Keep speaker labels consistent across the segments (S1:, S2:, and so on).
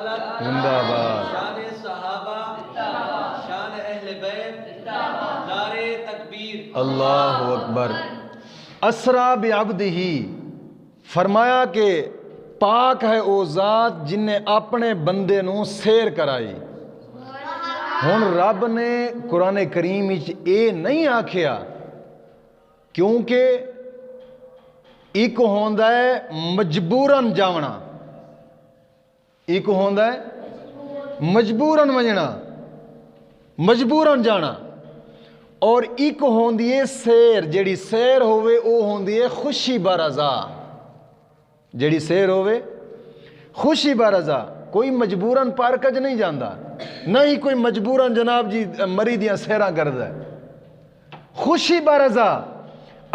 S1: زندہ باد،
S2: شان صحابہ، شان اہل بیت، نعرے تکبیر،
S1: اللہ اکبر۔ اسرا بعبدہ، فرمایا کہ پاک ہے او ذات جن نے اپنے بندے نو سیر کرائی۔ ہن رب نے قرآن کریم وچ اے نہیں آکھیا کیونکہ ایک ہوندا ہے مجبوراً جاونا، ایک ہوندا ہے مجبوراً ونجنا، مجبوراً جانا، اور ایک ہوندی ہے سیر، جیڑی سیر ہوئے او ہوندی ہے خوشی برضا، جیڑی سیر ہوئے خوشی برضا۔ کوئی مجبوراً پارکج نہیں جاندا، نہ ہی کوئی مجبوراً جناب جی مری دیاں سیراں کردا ہے، خوشی برضا۔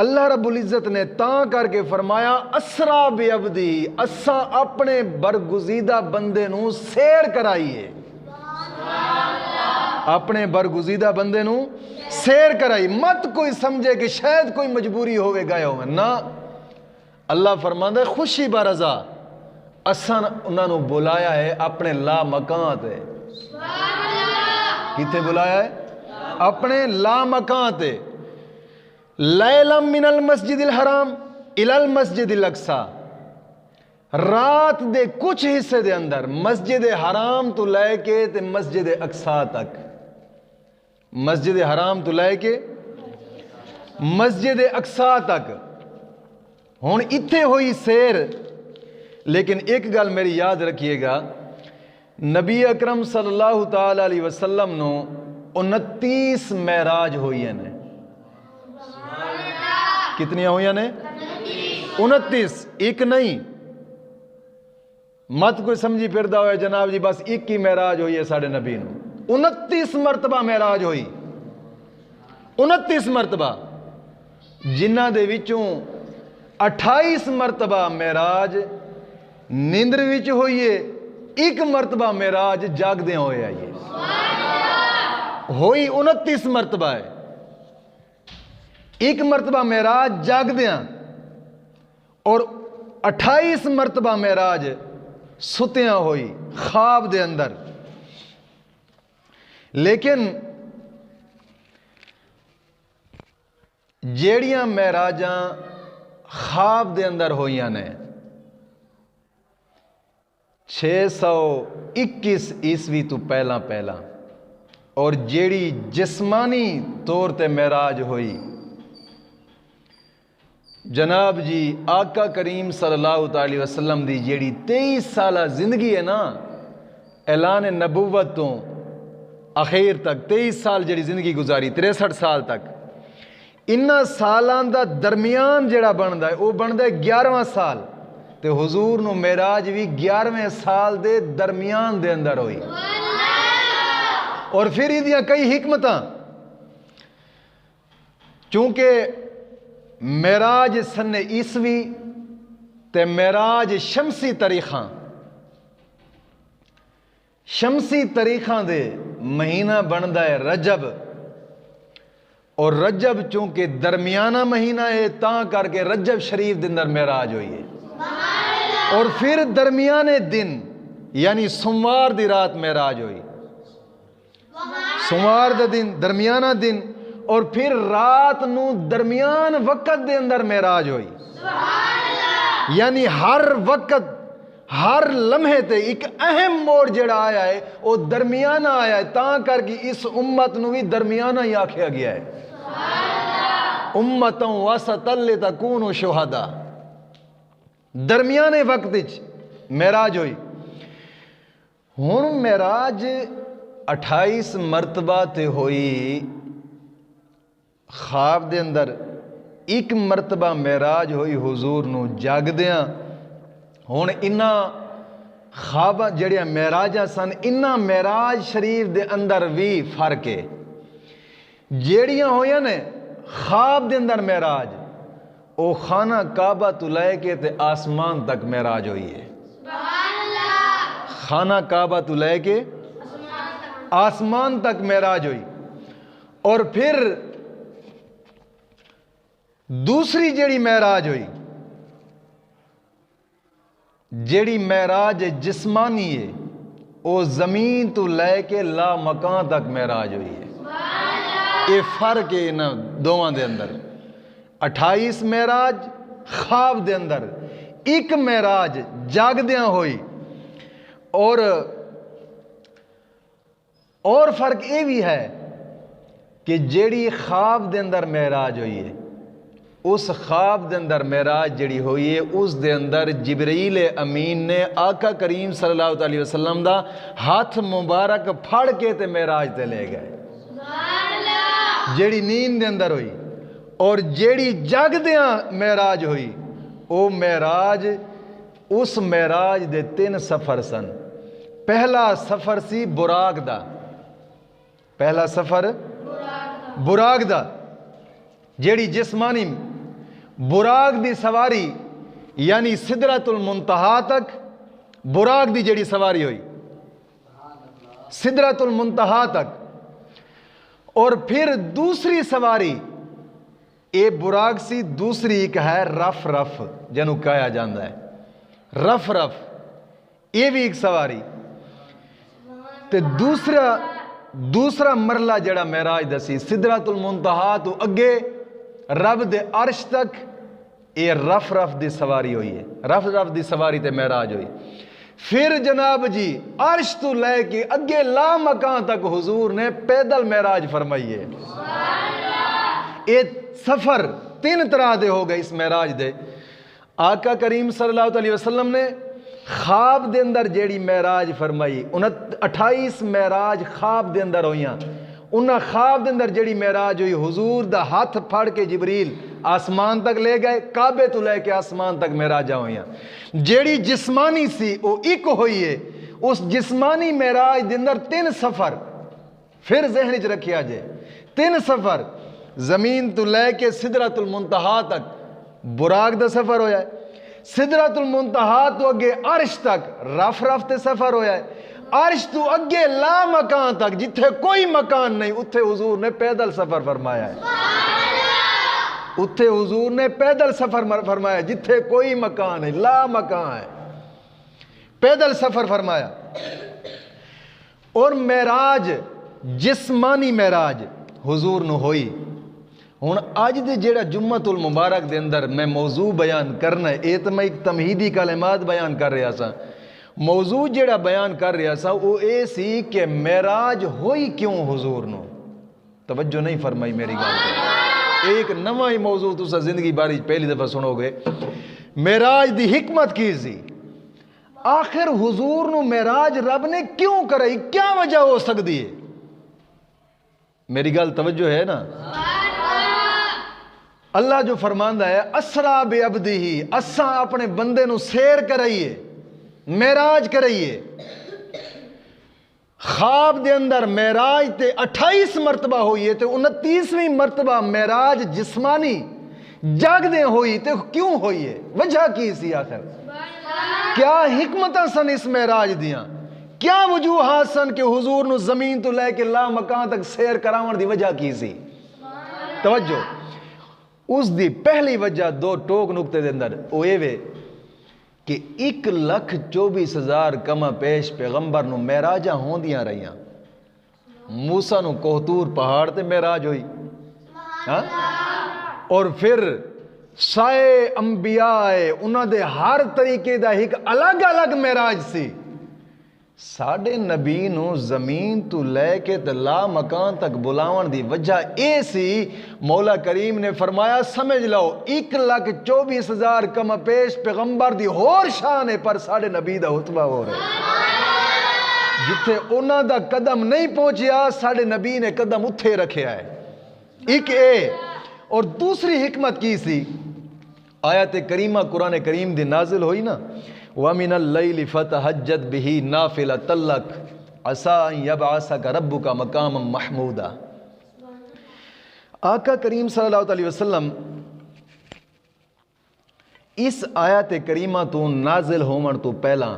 S1: اللہ رب العزت نے تاں کر کے فرمایا اسرا بعبدی، اساں اپنے برگزیدہ بندے نو سیر کرائیے، اپنے برگزیدہ بندے نو سیر کرائی۔ مت کوئی سمجھے کہ شاید کوئی مجبوری ہوئے گئے ہوئے، نہ، اللہ فرماندا ہے خوشی برضا اساں انہاں نو بلایا ہے اپنے لا مکان تے۔ کتے بلایا ہے؟ اپنے لا مکان تے۔ لیلا من المسجد الحرام الی المسجد الاقصی، رات دے کچھ حصے دے اندر مسجد حرام تو لے کے تے مسجد اقصی تک، مسجد حرام تو لے کے مسجد اقصی تک۔ ہن اتھے ہوئی سیر، لیکن ایک گل میری یاد رکھیے گا، نبی اکرم صلی اللہ تعالی علیہ وسلم نو 29 معراج ہوئی ہیں۔ کتنی ہوئی ہیں؟ 29، ایک نہیں۔ مت کوئی سمجھی پھردا ہوئے جناب جی بس ایک ہی معراج ہوئی ہے ساڑھے نبی نو، 29 مرتبہ معراج ہوئی، 29 مرتبہ، جنہ دے وچوں 28 مرتبہ معراج نیندر وچ ہوئی ہے، ایک مرتبہ معراج جاگ دے ہوئے آئیے، ہوئی 29 مرتبہ ہے، ایک مرتبہ معراج جاگ دیاں، اور 28 مرتبہ معراج ستیاں ہوئی خواب دے اندر۔ لیکن جیڑیاں معراجاں خواب دے اندر ہوئیاں نے 621 عیسوی تو پہلا پہلا، اور جیڑی جسمانی طور تے معراج ہوئی جناب جی آقا کریم صلی اللہ تعالی وسلم دی جیڑی 23 سالہ زندگی ہے نا، اعلان نبوت تو اخیر تک 23 سال جیڑی زندگی گزاری، 63 سال تک، انہاں سالاں دا درمیان جیڑا بندا ہے وہ بندا ہے 11واں سال، تے حضور نو معراج بھی 11ویں سال دے درمیان دے اندر ہوئی۔ اور پھر ایدیاں کئی حکمتاں، چونکہ معراج سن عیسوی تے معراج شمسی تاریخاں، شمسی تاریخاں دے مہینہ بندا ہے رجب، اور رجب چونکہ درمیانہ مہینہ ہے تاں کر کے رجب شریف دے اندر معراج ہوئی ہے، اور پھر درمیانے دن یعنی سوموار دی رات معراج ہوئی، سوموار دا دن درمیانہ دن، اور پھر رات نو درمیان وقت دے اندر معراج ہوئی، یعنی ہر وقت ہر لمحے تے ایک اہم موڑ جڑا آیا ہے وہ درمیانہ آیا ہے، تاں کر کے اس امت نو بھی درمیانہ ہی آکھیا گیا ہے، امتاں وسطا لتکونوا شہداء، درمیانے وقت وچ معراج ہوئی۔ ہن معراج 28 مرتبہ تے ہوئی خواب دے اندر، ایک مرتبہ معراج ہوئی حضور نو جاگ دیاں۔ ہن انہاں خواب جڑیاں معراجاں سن، انہاں معراج شریف دے اندر بھی فرق ہے، جیڑیاں ہویاں نے خواب دے اندر معراج او خانہ کعبہ تو لے کے تے آسمان تک معراج ہوئی ہے، خانہ کعبہ تو لے کے آسمان تک معراج ہوئی۔ اور پھر دوسری جیڑی معراج ہوئی، جیڑی معراج جسمانی ہے، وہ زمین تو لے کے لا مکان تک معراج ہوئی ہے. یہ فرق ہے ان دونوں دے اندر. 28 معراج خواب دے اندر، ایک معراج جاگدیاں ہوئی. اور فرق یہ بھی ہے کہ جیڑی خواب دے اندر معراج ہوئی ہے، اس خواب دے اندر معراج جڑی ہوئی ہے، اس دے اندر جبرائیل امین نے آقا کریم صلی اللہ علیہ وسلم دا ہاتھ مبارک پھڑ کے تے معراج تے لے گئے. جیڑی نیند دے اندر ہوئی. اور جیڑی جاگدیاں معراج ہوئی، او معراج، اس معراج دے 3 سفر سن. پہلا سفر سی براق دا. پہلا سفر براق دا، جیڑی جسمانی براق دی سواری، یعنی سدرۃ المنتہا تک براق دی جیڑی سواری ہوئی، سدرۃ المنتہا تک. اور پھر دوسری سواری اے براق سی، دوسری ایک ہے رف رف جنوں کہا جاندہ ہے. رف رف یہ بھی ایک سواری. تے دوسرا مرلہ جڑا معراج دسی سدرۃ المنتہا تو اگے رب دے عرش تک، یہ رف رف دی سواری ہوئی ہے. رف رف دی سواری تے معراج ہوئی. پھر جناب جی عرش تو لے کے اگے لا مکان تک حضور نے پیدل معراج فرمائی ہے. یہ سفر 3 طرح دے ہو گئے اس معراج دے. آقا کریم صلی اللہ علیہ وسلم نے خواب دے اندر جیڑی معراج فرمائی، 28 معراج خواب دے اندر ہوئیاں. انہاں خواب دے اندر جیڑی معراج ہوئی، حضور دا ہاتھ پھڑ کے جبریل آسمان تک لے گئے، کعبے تو لے کے آسمان تک معراجاں ہوئیاں. جیڑی جسمانی سی وہ ایک ہوئی ہے. اس جسمانی معراج دے اندر 3 سفر پھر ذہن وچ رکھیا جائے. 3 سفر زمین تو لے کے سدرۃ المنتہا تک براق دا سفر ہویا ہے. سدرۃ المنتہا تو اگے عرش تک رف رف تے سفر ہویا ہے. عرش تو اگے لا مکان تک جتھے کوئی مکان نہیں، اتھے حضور نے پیدل سفر فرمایا ہے. اتھے حضور نے پیدل سفر فرمایا، جتھے کوئی مکان نہیں، لا مکان ہے، پیدل سفر فرمایا. اور معراج جسمانی معراج حضور نو ہوئی. ہن اج دے جیڑا جمعۃ المبارک دے اندر میں موضوع بیان کرنا ہے، اے تے میں ایک تمہیدی کلمات بیان کر رہا سا. موضوع جیڑا بیان کر رہا سا وہ اے سی کہ معراج ہوئی کیوں حضور نو. توجہ نہیں فرمائی میری گل تے. ایک نواں ہی موضوع تسا زندگی باری پہلی دفعہ سنو گے. معراج دی حکمت کی سی؟ آخر حضور نو معراج رب نے کیوں کرائی؟ کیا وجہ ہو سکتی ہے؟ میری گل توجہ ہے نا. اللہ جو فرماندا ہے اسرا بعبدہ، اساں اپنے بندے نو سیر کرائیے، معراج کرائیے. خواب دے اندر معراج تے 28 مرتبہ ہوئی ہے تے 29ویں مرتبہ معراج جسمانی جاگ دے ہوئی تے کیوں ہوئی ہے؟ وجہ کی سی آخر؟ کیا حکمتاں سن اس معراج دیاں؟ کیا وجوہات سن کہ حضور نو زمین تو لے کے لا مکان تک سیر کراون دی وجہ کی سی؟ توجہ. اس دی پہلی وجہ 2 ٹوک نقطے دے اندر وہ اے کہ 1,24,000 کما پیش پیغمبر نو معراجاں ہوندیاں رہیاں. موسیٰ نو کوہتور پہاڑ تے معراج ہوئی، اور پھر سائے انبیاء انہاں دے ہر طریقے دا ایک الگ الگ معراج سی. ساڈے نبی نو زمین تو لے کے تے لا مکان تک بلاون دی وجہ اے سی، مولا کریم نے فرمایا سمجھ لو 1,24,000 کم پیش پیغمبر دی ہور شان ہے، پر ساڈے نبی دا رتبہ ہو رہا. جتھے انہاں دا قدم نہیں پہنچیا ساڈے نبی نے قدم اتھے رکھیا ہے. ایک اے. اور دوسری حکمت کی سی؟ آیت کریمہ قرآن کریم دی نازل ہوئی نا، وَمِنَ اللَّيْلِ فَتَهَجَّدْ بِهِ نَافِلَةً لَكَ عَسَىٰ أَن يَبْعَثَكَ رَبُّكَ مَقَامًا مَحْمُودًا. آقا کریم صلی اللہ علیہ وسلم اس آیت کریمہ تو نازل ہومن تو پہلا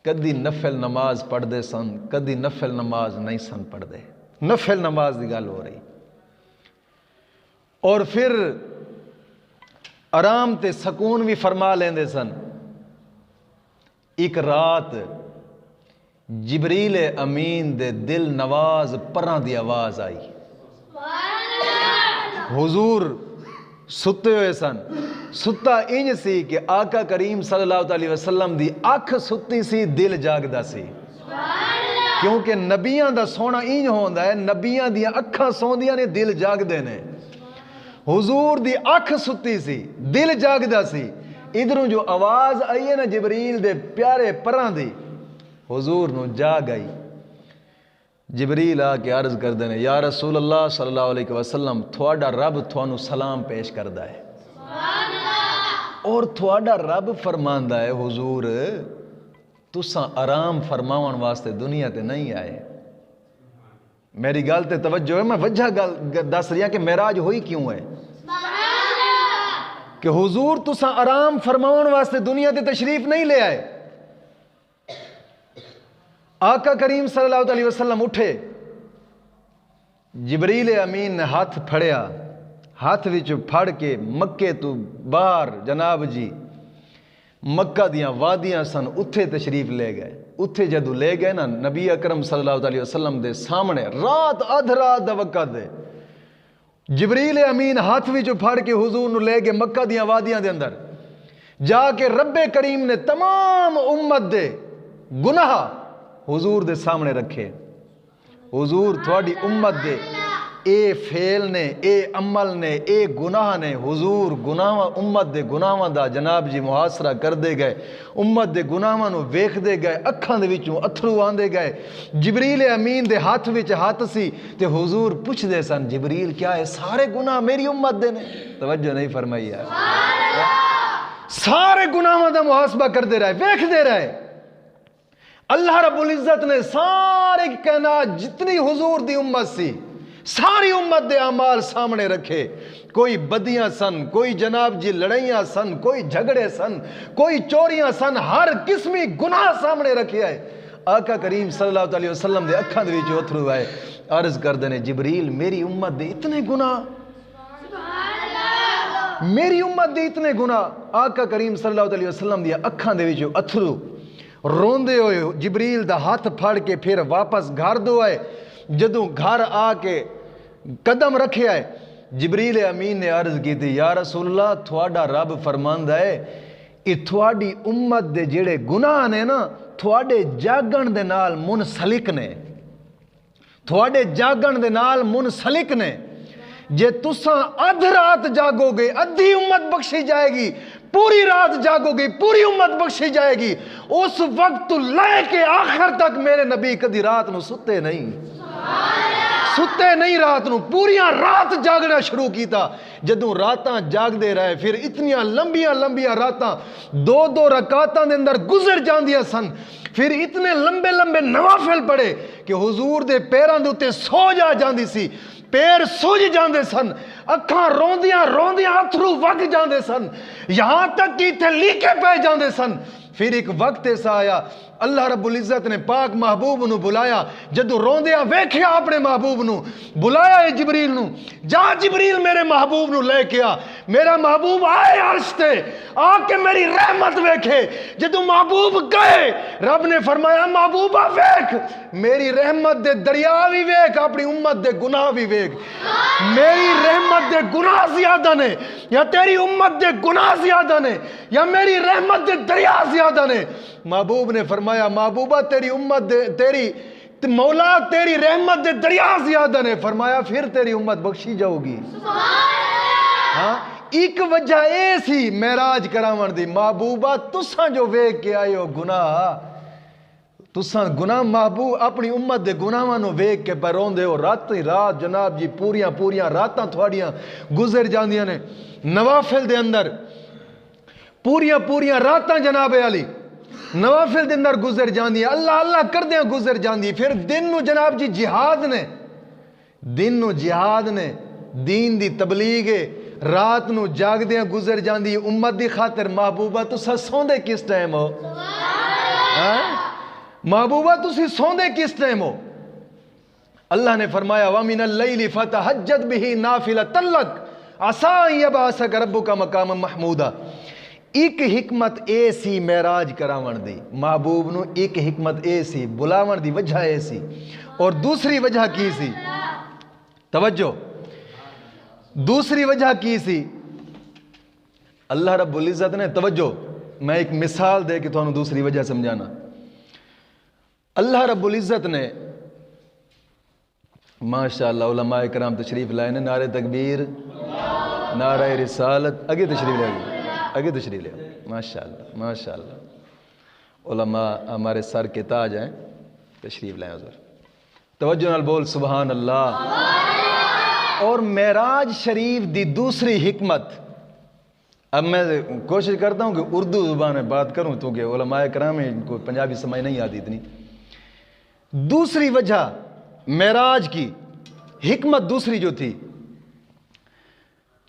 S1: کدی نفل نماز پڑھ دے سن، کدی نفل نماز نہیں سن پڑھ دے. نفل نماز دی گل ہو رہی. اور پھر آرام تے سکون بھی فرما لیندے سن. ایک رات جبریل امین دے دل نواز پراں دی آواز آئی. حضور ستے ہوئے سن. ستا انج سی کہ آقا کریم صلی اللہ علیہ وسلم دی اکھ ستی سی، دل جاگدا سی. کیونکہ نبیاں دا سونا انج ہوندا ہے، نبیاں دیاں اکھاں سوندیاں نے، دل جاگدے نے. حضور دی اکھ ستی سی، دل جاگدا سی. ادھروں جو آواز آئی ہے نا جبریل دے پیارے پراں دی، حضور نو جاگ آئی. جبریل آ کے عرض کر دینے یا رسول اللہ صلی اللہ علیہ وسلم تھوڑا رب تھوانو سلام پیش کردہ ہے اور تھوڑا رب فرماندہ ہے حضور تساں آرام فرماون واسطے دنیا تے نہیں آئے. میری گل تے توجہ ہے، میں وجہ گل دس رہی ہوں کہ معراج ہوئی کیوں ہے کہ حضور تساں آرام فرماون واسطے دنیا تے تشریف نہیں لے آئے. آقا کریم صلی اللہ علیہ وسلم اٹھے، جبریل امین نے ہاتھ پھڑیا، ہاتھ وچ پھڑ کے مکے تو باہر جناب جی مکہ دیاں وادیاں سن اتھے تشریف لے گئے. اتھے جدو لے گئے نا نبی اکرم صلی اللہ علیہ وسلم دے سامنے رات ادھ رات دا وقت دے جبریل امین ہاتھ وچ پھڑ کے حضور نو لے گئے مکہ دیاں وادیاں دے اندر. جا کے رب کریم نے تمام امت دے گناہ حضور دے سامنے رکھے. حضور تھوڑی امت دے اے فعل نے، اے عمل نے، اے گناہ نے، حضور گناہ امت دے گناہاں دا جناب جی محاصرہ کر دے گئے. امت دے گناہاں نو ویکھ دے گئے، اکھاں دے وچوں اتھرو آندے گئے. جبریل امین دے ہاتھ وچ ہاتھ سی تے حضور پوچھ دے سن جبریل کیا ہے سارے گناہ میری امت دے نے؟ توجہ نہیں فرمائی یار. سارے گناہاں دا محاسبہ کر دے رہے، ویکھ دے رہے. اللہ رب العزت نے سارے کائنات جتنی حضور دی امت سی ساری امت دے اعمال سامنے رکھے. کوئی بدیاں سن، کوئی جناب جی لڑائیاں سن، کوئی جھگڑے سن، کوئی چوریاں سن، ہر قسمی گناہ سامنے رکھے آئے. آقا کریم صلی اللہ علیہ وسلم دے اکھاں دے وچ اتھرو آئے، عرض کر دینے جبریل میری امت دے اتنے گناہ، میری امت دے اتنے گناہ. آقا کریم صلی اللہ علیہ وسلم دے اکھاں دے وچ اتھرو روندے ہوئے جبریل دا ہاتھ پھڑ کے پھر واپس گھر دو آئے. جدوں گھر آ کے قدم رکھے آئے جبریل امین نے عرض کی تھی یا رسول اللہ تھوڑا رب فرماندہ ہے یہ تھوڑی امت دے جڑے گناہ نے نا تھوڑے جاگن دے نال منسلک نے، تھوڑے جاگن دے نال منسلک نے. جے تساں ادھ رات جاگو گے ادھی امت بخشی جائے گی، پوری رات جاگو گی پوری امت بخشی جائے گی. اس وقت تو لے کے آخر تک میرے نبی کدی رات نو ستے نہیں، ستے نہیں رات نو، پوریاں رات جاگنا شروع کیتا. جدوں راتاں جاگ دے رہے پھر اتنیاں لمبیاں لمبیاں راتاں دو دو رکعتاں دے اندر گزر جاندیاں سن. پھر اتنے لمبے لمبے نوافل پڑے کہ حضور دے پیراں دے اتے سو جاندی سی، پیر سوج جاندے سن، اکھاں روندیاں روندیاں اتھرو وگ جاندے سن، یہاں تک کہ تے لیکے پہ جاندے سن. پھر ایک وقت ایسا آیا اللہ رب العزت نے پاک محبوب نو بلایا. جدو روندیاں ویکھیا اپنے محبوب نو بلایا ہے جبریل نو، جا جبریل میرے محبوب نو لے کے آ. میرا محبوب آئے عرش تے آ کے میری رحمت ویکھے. جدو محبوب گئے رب نے فرمایا محبوبہ ویکھ میری رحمت دے دریا بھی ویکھ، اپنی امت دے گناہ بھی ویکھ. میری رحمت دے گناہ زیادہ نے یا تیری امت دے گناہ زیادہ نے یا میری رحمت دے دریا زیادہ نے؟ محبوب نے فرمایا محبوبہ تیری امت دے تیری مولا تیری رحمت دے دریا زیادہ نے. فرمایا پھر تیری امت بخشی جاؤ گی. ہاں ایک وجہ اے سی معراج کراون دی محبوبہ تساں جو ویکھ کے آئے ہو گناہ، تساں گناہ محبوب اپنی امت دے گناہاں نو ویکھ کے پہ روندے ہو. رات رات جناب جی پوریاں پوریاں راتاں تھوڑیاں گزر جاندیاں نے نوافل دے اندر، پوریاں پوریاں راتاں جناب علی نوافل دے اندر گزر جاندی، اللہ اللہ کردیاں گزر جاندی. پھر دن نو جناب جی جہاد نے، دن نو جہاد نے، دین دی تبلیغ ہے، رات نو جاگ دیاں گزر جاندی امت دی خاطر. محبوبہ تسا سوندے کس ٹائم ہو؟ محبوبہ تسی سوندے کس ٹائم ہو؟ اللہ نے فرمایا وَمِنَ اللَّيْلِ فَتَهَجَّدْ بِهِ نَافِلَةً لَكَ عَسَىٰ أَن يَبْعَثَكَ رَبُّكَ مَقَامًا مَحْمُودًا. ایک حکمت اے سی معراج کراون دی، محبوب نو ایک حکمت اے سی بلاون دی وجہ اے سی، اور دوسری وجہ کی سی، توجہ، دوسری وجہ کی سی، اللہ رب العزت نے، توجہ میں ایک مثال دے کے تھانوں دوسری وجہ سمجھانا، اللہ رب العزت نے ماشاءاللہ علماء کرام تشریف لائے نے، نعرہ تکبیر، نعرہ رسالت، اگے تشریف لے آگے تشریف لے، ماشاءاللہ ماشاءاللہ، علماء ہمارے سر کے تاج ہیں، تشریف لائیں حضور، توجہ نال بول سبحان اللہ۔ اور معراج شریف دی دوسری حکمت، اب میں کوشش کرتا ہوں کہ اردو زبان میں بات کروں تو کہ علماء کرام ان کو پنجابی سمجھ نہیں آتی اتنی، دوسری وجہ معراج کی حکمت دوسری جو تھی،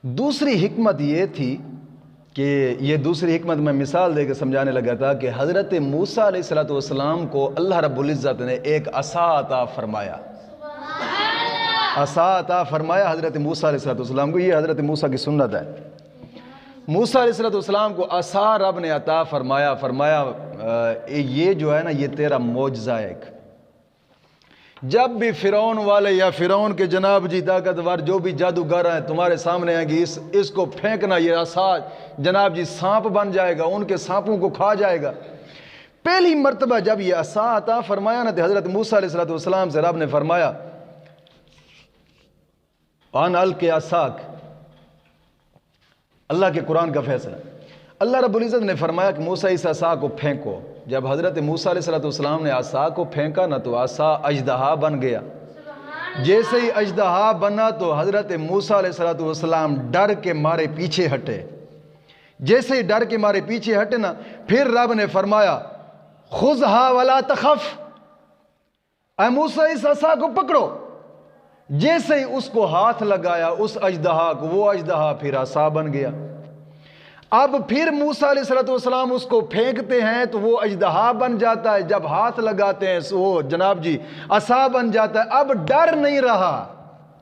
S1: دوسری حکمت یہ تھی کہ یہ دوسری حکمت میں مثال دے کے سمجھانے لگا تھا کہ حضرت موسیٰ علیہ السلام کو اللہ رب العزت نے ایک عصا عطا فرمایا، عصا عطا فرمایا حضرت موسیٰ علیہ السلام کو، یہ حضرت موسیٰ کی سنت ہے، موسیٰ علیہ السلام کو عصا رب نے عطا فرمایا، فرمایا یہ جو ہے نا یہ تیرا معجزہ ہے ایک، جب بھی فرعون والے یا فرعون کے جناب جی طاقتور جو بھی جادوگر ہیں تمہارے سامنے آئیں گے، اس کو پھینکنا، یہ عصا جناب جی سانپ بن جائے گا، ان کے سانپوں کو کھا جائے گا۔ پہلی مرتبہ جب یہ عصا عطا فرمایا نا تو حضرت موسیٰ علیہ السلام سے رب نے فرمایا ان القِ عصاک، اللہ کے قرآن کا فیصلہ، اللہ رب العزت نے فرمایا کہ موسیٰ اس عصا کو پھینکو، جب حضرت موسیٰ علیہ السلام نے عصا کو پھینکا نا تو عصا اژدہا بن گیا، جیسے ہی اژدہا بنا تو حضرت موسیٰ علیہ السلام ڈر کے مارے پیچھے ہٹے، جیسے ہی ڈر کے مارے پیچھے ہٹے نا پھر رب نے فرمایا خذھا ولا تخف، اے موسیٰ اس عصا کو پکڑو، جیسے ہی اس کو ہاتھ لگایا اس اژدہا کو، وہ اژدہا پھر عصا بن گیا۔ اب پھر موسیٰ علیہ السلام اس کو پھینکتے ہیں تو وہ اژدہا بن جاتا ہے، جب ہاتھ لگاتے ہیں وہ جناب جی عصا بن جاتا ہے۔ اب ڈر نہیں رہا،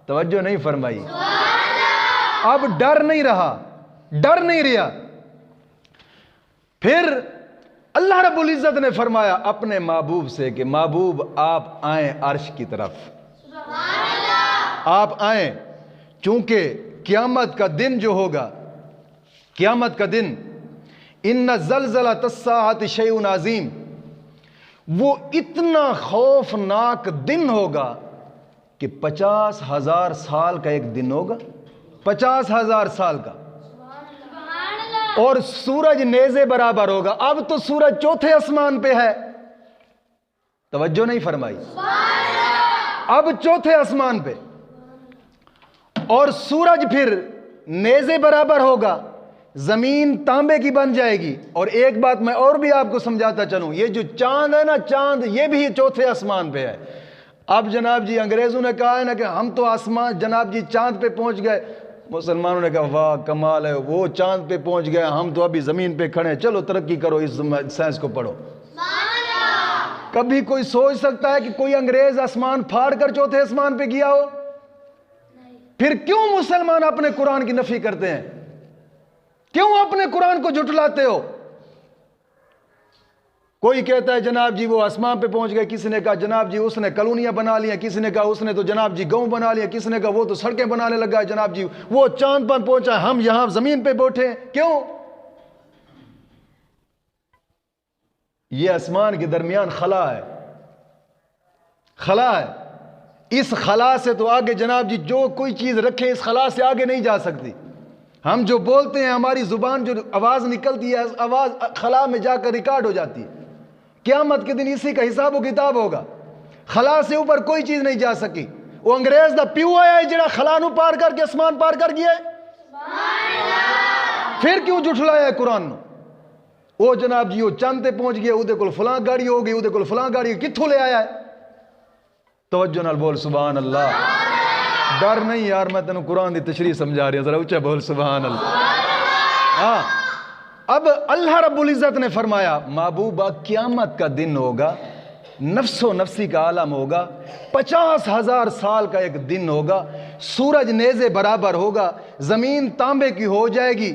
S1: توجہ نہیں فرمائی، اب ڈر نہیں رہا، ڈر نہیں رہا۔ پھر اللہ رب العزت نے فرمایا اپنے محبوب سے کہ محبوب آپ آئیں عرش کی طرف، آپ آئیں، چونکہ قیامت کا دن جو ہوگا، قیامت کا دن ان زلزلۃ الساعۃ شیء عظیم، وہ اتنا خوفناک دن ہوگا کہ 50,000 سال کا ایک دن ہوگا، 50,000 سال کا، اور سورج نیزے برابر ہوگا۔ اب تو سورج چوتھے آسمان پہ ہے، توجہ نہیں فرمائی، اب چوتھے آسمان پہ، اور سورج پھر نیزے برابر ہوگا، زمین تانبے کی بن جائے گی۔ اور ایک بات میں اور بھی آپ کو سمجھاتا چلوں، یہ جو چاند ہے نا، چاند یہ بھی چوتھے آسمان پہ ہے۔ اب جناب جی انگریزوں نے کہا ہے نا کہ ہم تو آسمان جناب جی چاند پہ پہنچ گئے، مسلمانوں نے کہا واہ کمال ہے، وہ چاند پہ پہنچ گئے، ہم تو ابھی زمین پہ کھڑے ہیں، چلو ترقی کرو، اس سائنس کو پڑھو۔ کبھی کوئی سوچ سکتا ہے کہ کوئی انگریز آسمان پھاڑ کر چوتھے آسمان پہ گیا ہو؟ پھر کیوں مسلمان اپنے قرآن کی نفی کرتے ہیں؟ کیوں اپنے قرآن کو جھٹلاتے ہو؟ کوئی کہتا ہے جناب جی وہ آسمان پہ پہنچ گئے، کسی نے کہا جناب جی اس نے کالونیاں بنا لیا، کسی نے کہا اس نے تو جناب جی گاؤں بنا لیا، کسی نے کہا وہ تو سڑکیں بنانے لگا ہے، جناب جی وہ چاند پر پہنچا، ہم یہاں زمین پہ بیٹھے ہیں۔ کیوں؟ یہ آسمان کے درمیان خلا ہے، خلا ہے، اس خلا سے تو آگے جناب جی جو کوئی چیز رکھے اس خلا سے آگے نہیں جا سکتی۔ ہم جو بولتے ہیں، ہماری زبان جو آواز نکلتی ہے، آواز خلا میں جا کر ریکارڈ ہو جاتی ہے۔ قیامت کے دن اسی کا حساب و کتاب ہوگا، خلا سے اوپر کوئی چیز نہیں جا سکی۔ وہ انگریز دا پیو آیا ہے جڑا خلا نو پار کر کے اسمان پار کر گیا ہے، پھر کیوں جھٹلایا ہے قرآن نو؟ وہ جناب جی وہ چاند تے پہنچ گیا، اودے کول فلاں گاڑی ہو گئی، اودے کول فلاں گاڑی، کتھوں لے آیا ہے؟ توجہ نال بول سبحان اللہ۔ ڈر نہیں یار، میں تینوں قرآن دی تشریح سمجھا رہی ہوں، ذرا اونچا بول سبحان اللہ۔ ہاں، اب اللہ رب العزت نے فرمایا محبوبہ قیامت کا دن ہوگا، نفس و نفسی کا عالم ہوگا، 50,000 سال کا ایک دن ہوگا، سورج نیزے برابر ہوگا، زمین تانبے کی ہو جائے گی،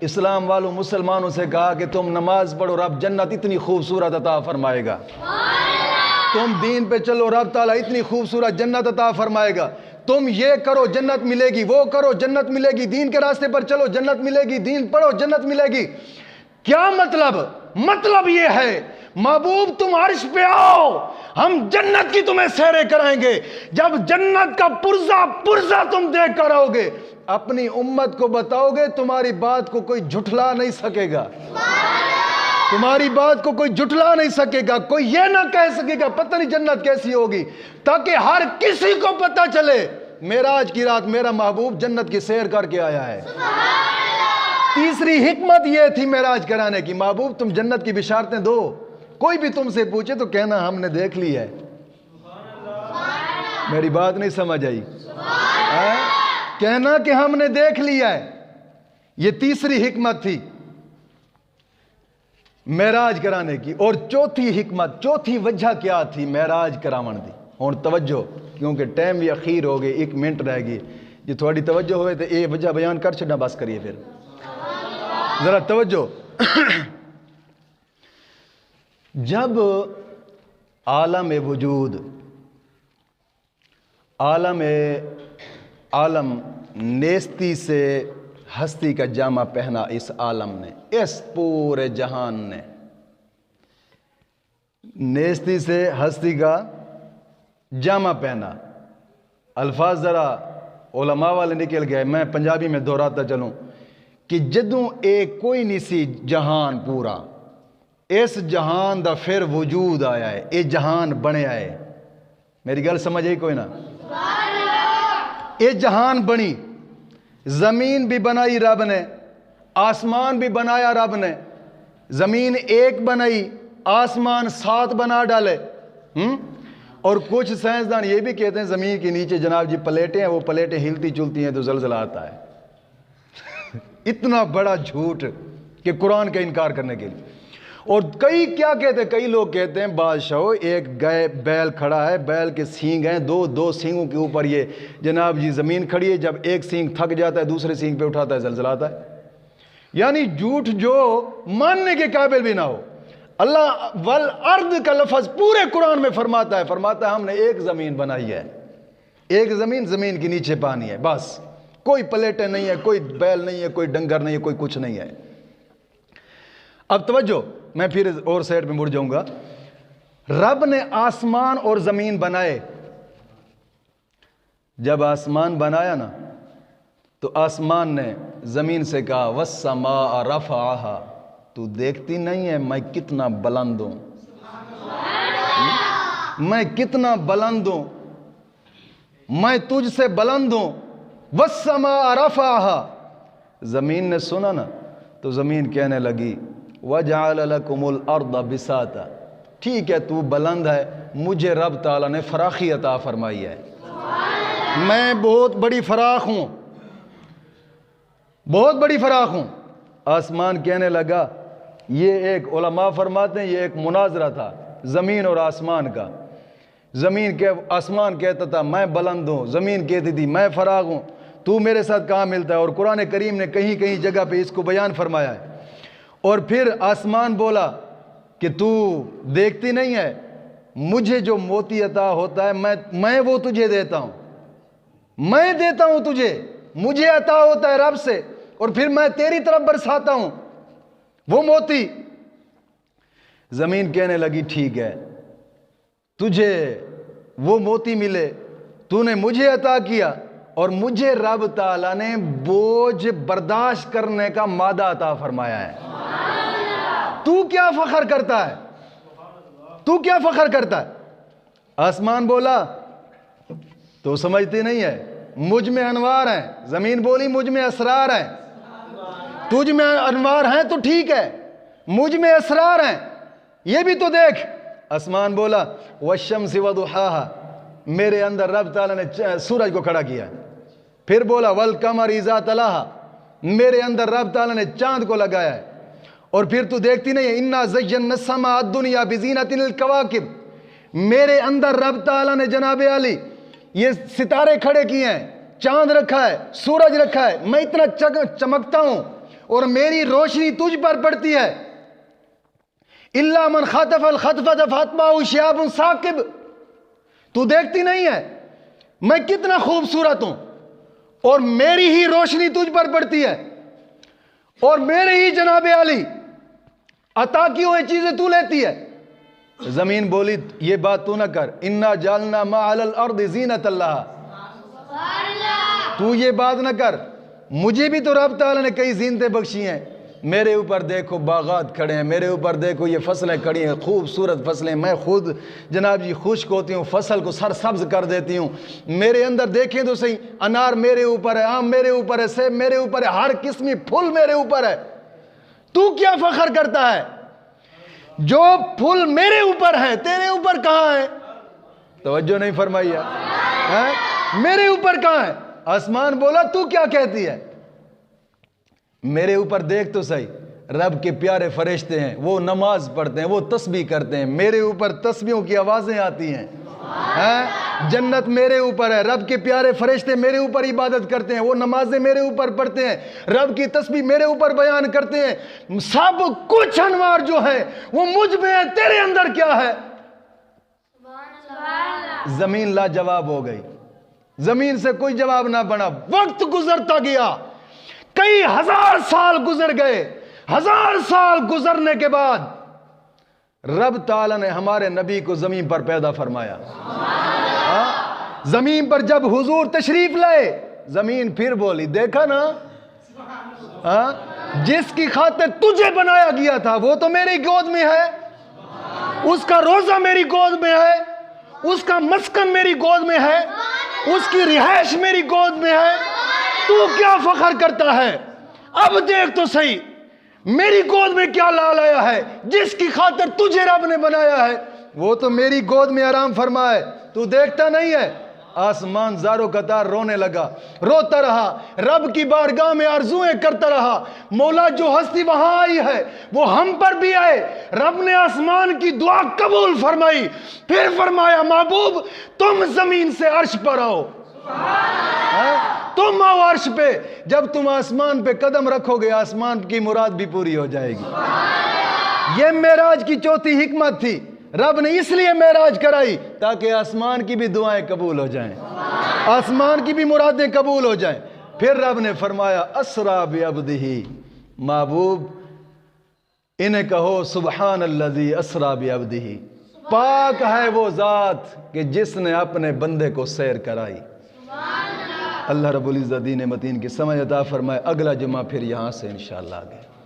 S1: اسلام والوں مسلمانوں سے کہا کہ تم نماز پڑھو رب جنت اتنی خوبصورت عطا فرمائے گا، تم دین پہ چلو رب تعالیٰ اتنی خوبصورت جنت عطا فرمائے گا، تم یہ کرو جنت ملے گی، وہ کرو جنت ملے گی، دین کے راستے پر چلو جنت ملے گی، دین پڑھو جنت ملے گی۔ کیا مطلب یہ ہے محبوب تم عرش پہ آؤ، ہم جنت کی تمہیں سیریں کرائیں گے، جب جنت کا پرزہ تم دیکھ کر آؤ گے اپنی امت کو بتاؤ گے، تمہاری بات کو کوئی جھٹلا نہیں سکے گا، تمہاری بات کو کوئی جھٹلا نہیں سکے گا، کوئی یہ نہ کہہ سکے گا پتہ نہیں جنت کیسی ہوگی، تاکہ ہر کسی کو پتہ چلے معراج کی رات میرا محبوب جنت کی سیر کر کے آیا ہے۔ تیسری حکمت یہ تھی معراج کرانے کی، محبوب تم جنت کی بشارتیں دو، کوئی بھی تم سے پوچھے تو کہنا ہم نے دیکھ لی ہے۔ میری بات نہیں سمجھ آئی؟ کہنا کہ ہم نے دیکھ لیا ہے، یہ تیسری حکمت تھی معراج کرانے کی۔ اور چوتھی وجہ کیا تھی معراج کراون دی؟ اور توجہ، کیونکہ ٹائم بھی اخیر ہو گئے، 1 منٹ رہ گئی، جی تھوڑی توجہ ہوئے تو یہ وجہ بیان کر چھڑنا، بس کریے پھر ذرا توجہ۔ جب عالم وجود، عالم نیستی سے ہستی کا جامع پہنا، اس عالم نے، اس پورے جہان نے نیستی سے ہستی کا جامع پہنا۔ الفاظ ذرا علماء والے نکل گئے، میں پنجابی میں دہراتا چلوں کہ جدوں ایک کوئی نہیں سی جہان پورا، اس جہان دا پھر وجود آیا ہے، یہ جہان بنیا ہے۔ میری گل سمجھ آئی کوئی نہ؟ یہ جہان بنی، زمین بھی بنائی رب نے، آسمان بھی بنایا رب نے، زمین ایک بنائی، آسمان 7 بنا ڈالے۔ اور کچھ سائنسدان یہ بھی کہتے ہیں زمین کے نیچے جناب جی پلیٹیں ہیں، وہ پلیٹیں ہلتی چلتی ہیں تو زلزلہ آتا ہے۔ اتنا بڑا جھوٹ کہ قرآن کا انکار کرنے کے لیے۔ اور کئی لوگ کہتے ہیں بادشاہ ایک گائے بیل کھڑا ہے، بیل کے سینگ ہیں، دو سینگوں کے اوپر یہ جناب جی زمین کھڑی ہے، جب ایک سینگ تھک جاتا ہے دوسرے سینگ پہ اٹھاتا ہے زلزلہ آتا ہے۔ یعنی جھوٹ جو ماننے کے قابل بھی نہ ہو۔ اللہ والارض کا لفظ پورے قرآن میں فرماتا ہے ہم نے ایک زمین بنائی ہے، ایک زمین کے نیچے پانی ہے، بس کوئی پلیٹیں نہیں ہے، کوئی بیل نہیں ہے، کوئی ڈنگر نہیں ہے، کوئی کچھ نہیں ہے۔ اب توجہ، میں پھر اور سائڈ پہ مڑ جاؤں گا۔ رب نے آسمان اور زمین بنائے، جب آسمان بنایا نا تو آسمان نے زمین سے کہا وَالسَّمَاءَ رَفَعَهَا، تو دیکھتی نہیں ہے میں کتنا بلند ہوں، میں کتنا بلند ہوں، میں تجھ سے بلند ہوں۔ وَالسَّمَاءَ رَفَعَهَا، زمین نے سنا نا تو زمین کہنے لگی وَجَعَلَ لَكُمُ الْأَرْضَ بِسَاطًا، ٹھیک ہے تو بلند ہے، مجھے رب تعالیٰ نے فراخی عطا فرمائی ہے، میں بہت بڑی فراخ ہوں، بہت بڑی فراخ ہوں۔ آسمان کہنے لگا، یہ ایک علماء فرماتے ہیں یہ ایک مناظرہ تھا زمین اور آسمان کا۔ آسمان کہتا تھا میں بلند ہوں، زمین کہتی تھی میں فراغ ہوں، تو میرے ساتھ کہاں ملتا ہے؟ اور قرآن کریم نے کہیں جگہ پہ اس کو بیان فرمایا ہے۔ اور پھر آسمان بولا کہ تو دیکھتی نہیں ہے، مجھے جو موتی عطا ہوتا ہے میں وہ تجھے دیتا ہوں، میں دیتا ہوں تجھے، مجھے عطا ہوتا ہے رب سے، اور پھر میں تیری طرف برساتا ہوں وہ موتی۔ زمین کہنے لگی ٹھیک ہے تجھے وہ موتی ملے، تو نے مجھے عطا کیا، اور مجھے رب تعالیٰ نے بوجھ برداشت کرنے کا مادہ عطا فرمایا ہے۔ تو کیا فخر کرتا ہے؟ تو کیا فخر کرتا ہے؟ آسمان بولا تو سمجھتی نہیں ہے، مجھ میں انوار ہیں۔ زمین بولی مجھ میں اسرار ہیں۔ تجھ میں انوار ہیں تو ٹھیک ہے، مجھ میں اسرار ہیں، یہ بھی تو دیکھ۔ آسمان بولا والشمس وضحاها، میرے اندر رب تعالیٰ نے سورج کو کھڑا کیا۔ پھر بولا والقمر اذا تلاها، میرے اندر رب تعالیٰ نے چاند کو لگایا ہے۔ اور پھر تو دیکھتی نہیں ہے انا زینا السماء الدنیا بزینۃ الکواکب، میرے اندر رب تعالیٰ نے جناب علی یہ ستارے کھڑے کیے ہیں، چاند رکھا ہے، سورج رکھا ہے، میں اتنا چمکتا ہوں، اور میری روشنی تجھ پر پڑتی ہے. الا من خطف الخطفۃ فاتبعہ شہاب ثاقب. تو دیکھتی نہیں ہے میں کتنا خوبصورت ہوں اور میری ہی روشنی تجھ پر پڑتی ہے اور میرے ہی جناب علی عطا کی ہوئی چیزیں تو لیتی ہے. زمین بولی یہ بات تو نہ کر. انا جعلنا ما علی الارض زینۃ اللہ. تو یہ بات نہ کر. مجھے بھی تو رب تعالیٰ نے کئی زینتیں بخشی ہیں. میرے اوپر دیکھو باغات کھڑے ہیں, میرے اوپر دیکھو یہ فصلیں کھڑی ہیں, خوبصورت فصلیں. میں خود جناب جی خشک ہوتی ہوں, فصل کو سرسبز کر دیتی ہوں. میرے اندر دیکھیں تو صحیح, انار میرے اوپر ہے, آم میرے اوپر ہے, سیب میرے اوپر ہے, ہر قسمی پھول میرے اوپر ہے. تو کیا فخر کرتا ہے؟ جو پھول میرے اوپر ہے تیرے اوپر کہاں ہے؟ توجہ نہیں فرمائی ہے. میرے اوپر کہاں ہے؟ آسمان بولا تو کیا کہتی ہے؟ میرے اوپر دیکھ تو صحیح, رب کے پیارے فرشتے ہیں, وہ نماز پڑھتے ہیں, وہ تسبیح کرتے ہیں. میرے اوپر تسبیحوں کی آوازیں آتی ہیں. جنت میرے اوپر ہے, رب کے پیارے فرشتے میرے اوپر عبادت کرتے ہیں, وہ نمازیں میرے اوپر پڑھتے ہیں, رب کی تسبیح میرے اوپر بیان کرتے ہیں. سب کچھ انوار جو ہے وہ مجھ میں ہے, تیرے اندر کیا ہے؟ زمین لاجواب ہو گئی, زمین سے کوئی جواب نہ بنا. وقت گزرتا گیا, کئی ہزار سال گزر گئے. ہزار سال گزرنے کے بعد رب تعالیٰ نے ہمارے نبی کو زمین پر پیدا فرمایا. زمین پر جب حضور تشریف لائے, زمین پھر بولی دیکھا نا, جس کی خاطر تجھے بنایا گیا تھا وہ تو میری گود میں ہے, اس کا روزہ میری گود میں ہے, اس کا مسکن میری گود میں ہے, اس کی رہائش میری گود میں ہے. تو کیا فخر کرتا ہے؟ اب دیکھ تو صحیح میری گود میں کیا لال آیا ہے. جس کی خاطر تجھے رب نے بنایا ہے وہ تو میری گود میں آرام فرمائے. تو دیکھتا نہیں ہے؟ آسمان زارو قطار رونے لگا, روتا رہا, رب کی بارگاہ میں آرزویں کرتا رہا. مولا جو ہستی وہاں آئی ہے وہ ہم پر بھی آئے. رب نے آسمان کی دعا قبول فرمائی, پھر فرمایا محبوب تم زمین سے عرش پر آؤ. تم آؤ عرش پہ. جب تم آسمان پہ قدم رکھو گے آسمان کی مراد بھی پوری ہو جائے گی. یہ معراج کی چوتھی حکمت تھی. رب نے اس لیے معراج کرائی تاکہ آسمان کی بھی دعائیں قبول ہو جائیں, آسمان کی بھی مرادیں قبول ہو جائیں. پھر رب نے فرمایا اسرا بعبدہ, محبوب انہیں کہو سبحان الذی اسرا بعبدہ, پاک ہے وہ ذات کہ جس نے اپنے بندے کو سیر کرائی. اللہ رب العزت دین متین کی سمجھ عطا فرمائے. اگلا جمعہ پھر یہاں سے انشاءاللہ آگے.